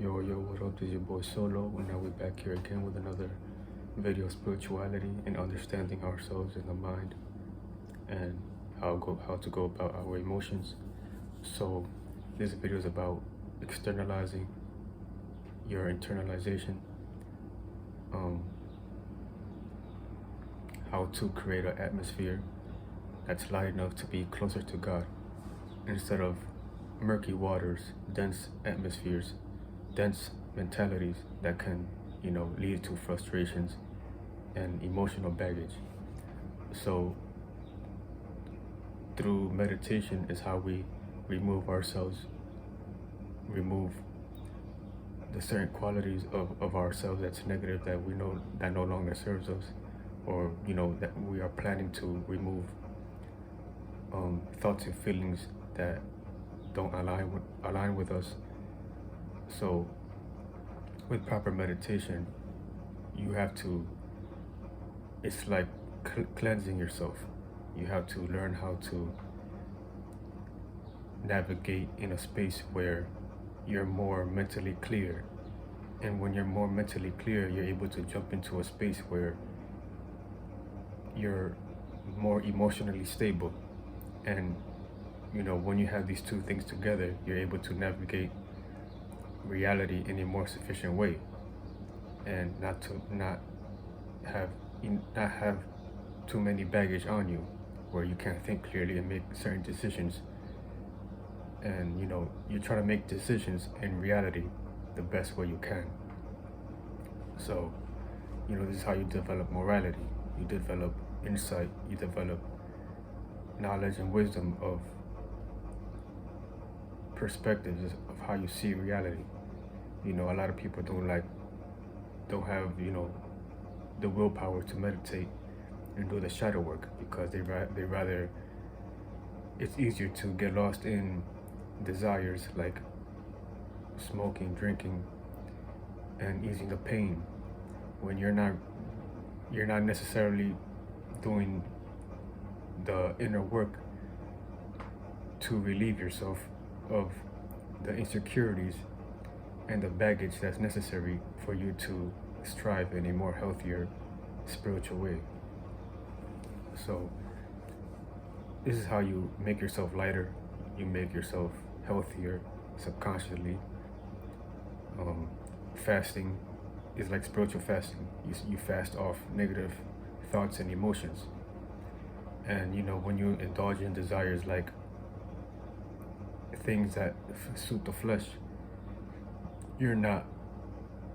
Yo, what up? This is your boy Solo, and now we're back here again with another video of spirituality and understanding ourselves in the mind and how to go about our emotions. So this video is about externalizing your internalization, um, how to create an atmosphere that's light enough to be closer to God instead of murky waters, dense atmospheres, dense mentalities that can, lead to frustrations and emotional baggage. So through meditation is how we remove remove the certain qualities of ourselves that's negative, that we know that no longer serves us, or that we are planning to remove thoughts and feelings that don't align with us. So with proper meditation, you have to, it's like cleansing yourself. You have to learn how to navigate in a space where you're more mentally clear. And when you're more mentally clear, you're able to jump into a space where you're more emotionally stable. And when you have these two things together, you're able to navigate reality in a more sufficient way, and not have too many baggage on you, where you can't think clearly and make certain decisions. And you try to make decisions in reality the best way you can. So this is how you develop morality, you develop insight, you develop knowledge and wisdom of perspectives of how you see reality. A lot of people don't have the willpower to meditate and do the shadow work, because they rather, it's easier to get lost in desires like smoking, drinking, and easing the pain, when you're not necessarily doing the inner work to relieve yourself of the insecurities and the baggage that's necessary for you to strive in a more healthier spiritual way. So this is how you make yourself lighter, you make yourself healthier subconsciously. Fasting is like spiritual fasting. You fast off negative thoughts and emotions. And when you indulge in desires like things that suit the flesh, you're not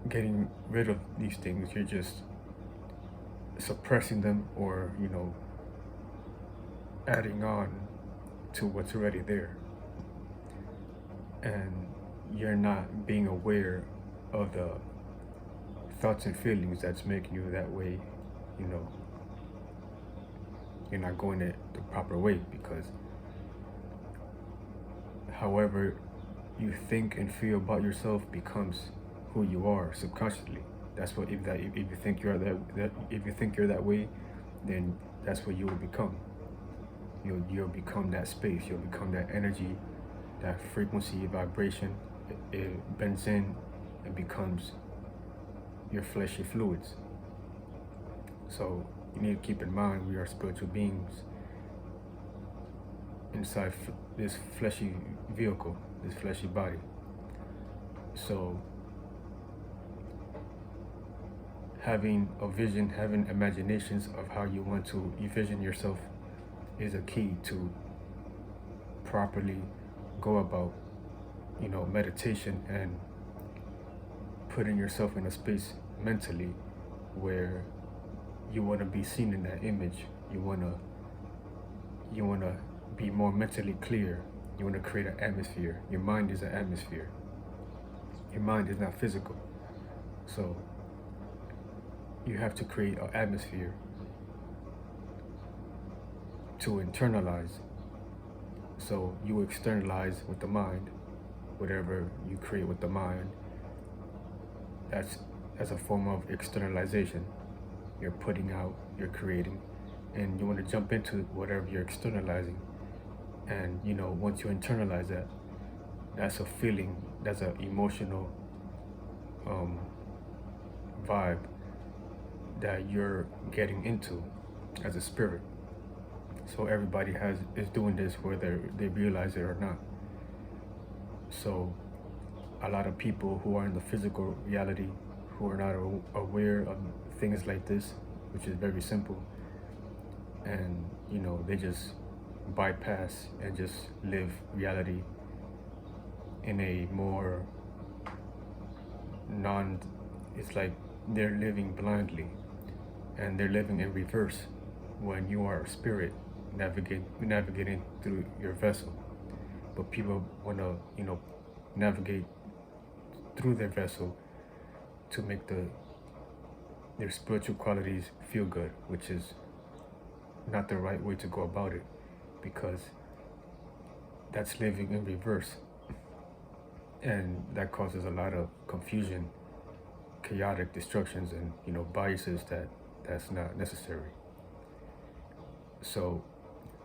getting rid of these things, you're just suppressing them, or adding on to what's already there. And you're not being aware of the thoughts and feelings that's making you that way. You're not going it the proper way, because however you think and feel about yourself becomes who you are subconsciously. That's what, if you think you're that way, then that's what you will become. You'll become that space. You'll become that energy, that frequency, vibration. It bends in and becomes your fleshy fluids. So you need to keep in mind, we are spiritual beings inside this fleshy vehicle, this fleshy body. So having a vision, having imaginations of how you want to envision yourself is a key to properly go about meditation and putting yourself in a space mentally where you want to be seen in that image. You want to be more mentally clear. You want to create an atmosphere. Your mind is an atmosphere. Your mind is not physical. So you have to create an atmosphere to internalize. So you externalize with the mind. Whatever you create with the mind, that's as a form of externalization. You're putting out, you're creating, and you want to jump into whatever you're externalizing. And once you internalize that, that's a feeling, that's an emotional um, vibe that you're getting into as a spirit. So everybody is doing this whether they realize it or not. So a lot of people who are in the physical reality, who are not aware of things like this, which is very simple, and they just bypass and just live reality in a more non, it's like they're living blindly, and they're living in reverse when you are a spirit navigating through your vessel. But people want to navigate through their vessel to make their spiritual qualities feel good, which is not the right way to go about it, because that's living in reverse, and that causes a lot of confusion, chaotic destructions, and biases that's not necessary. So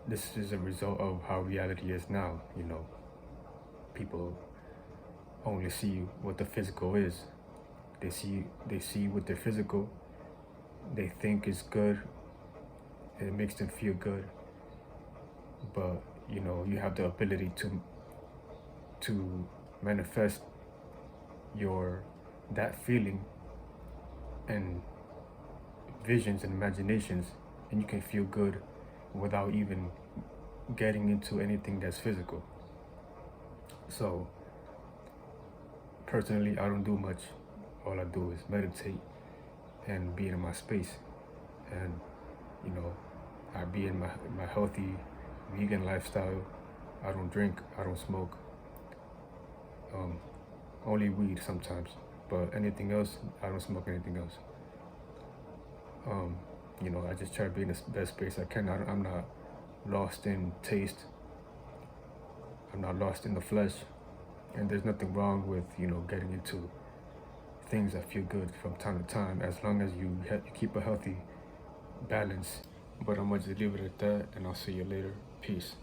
this is a result of how reality is now. People only see what the physical is. They see what their physical they think is good. It makes them feel good. But you have the ability to manifest that feeling and visions and imaginations, and you can feel good without even getting into anything that's physical. So personally, I don't do much. All I do is meditate and be in my space, and I be in my healthy vegan lifestyle. I don't drink, I don't smoke, only weed sometimes, but anything else, I don't smoke anything else. I just try to be in the best space I can. I'm not lost in taste. I'm not lost in the flesh. And there's nothing wrong with, getting into things that feel good from time to time, as long as you keep a healthy balance. But I'm going to leave it at that, and I'll see you later. Peace.